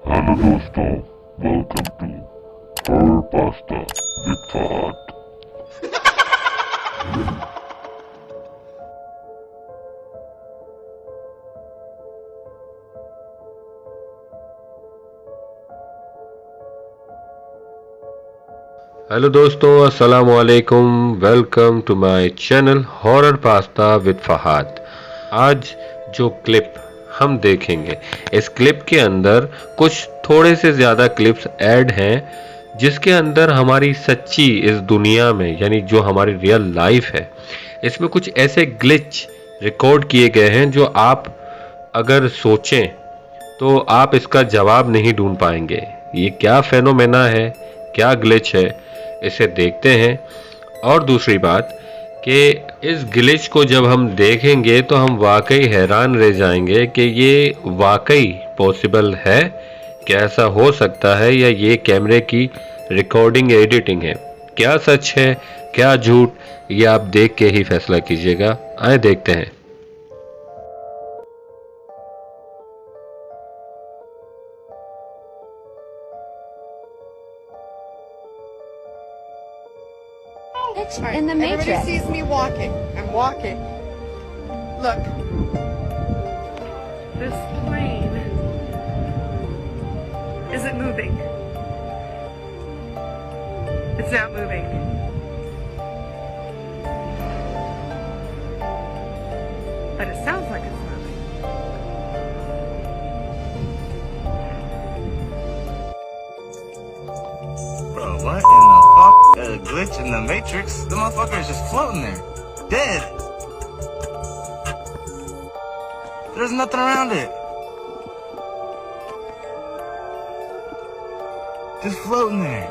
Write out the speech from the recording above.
Hello दोस्तों, welcome to Horror Pasta with Fahad. Hello दोस्तों, अस्सलाम वालेकुम। Welcome to my channel horror pasta with Fahad. आज जो क्लिप हम देखेंगे, इस क्लिप के अंदर कुछ थोड़े से ज़्यादा क्लिप्स ऐड हैं जिसके अंदर हमारी सच्ची इस दुनिया में, यानी जो हमारी रियल लाइफ है, इसमें कुछ ऐसे ग्लिच रिकॉर्ड किए गए हैं जो आप अगर सोचें तो आप इसका जवाब नहीं ढूंढ पाएंगे। ये क्या फेनोमेना है, क्या ग्लिच है, इसे देखते हैं। और दूसरी बात कि इस ग्लिच को जब हम देखेंगे तो हम वाकई हैरान रह जाएंगे कि ये वाकई पॉसिबल है, क्या ऐसा हो सकता है, या ये कैमरे की रिकॉर्डिंग एडिटिंग है। क्या सच है, क्या झूठ, ये आप देख के ही फैसला कीजिएगा। आए देखते हैं। In the Everybody Matrix. sees me walking. I'm walking. Look. This plane isn't moving. It's not moving. But it sounds like it's moving. Bro, what in the fuck? A glitch in the Matrix? The motherfucker is just floating there. Dead. There's nothing around it. Just floating there.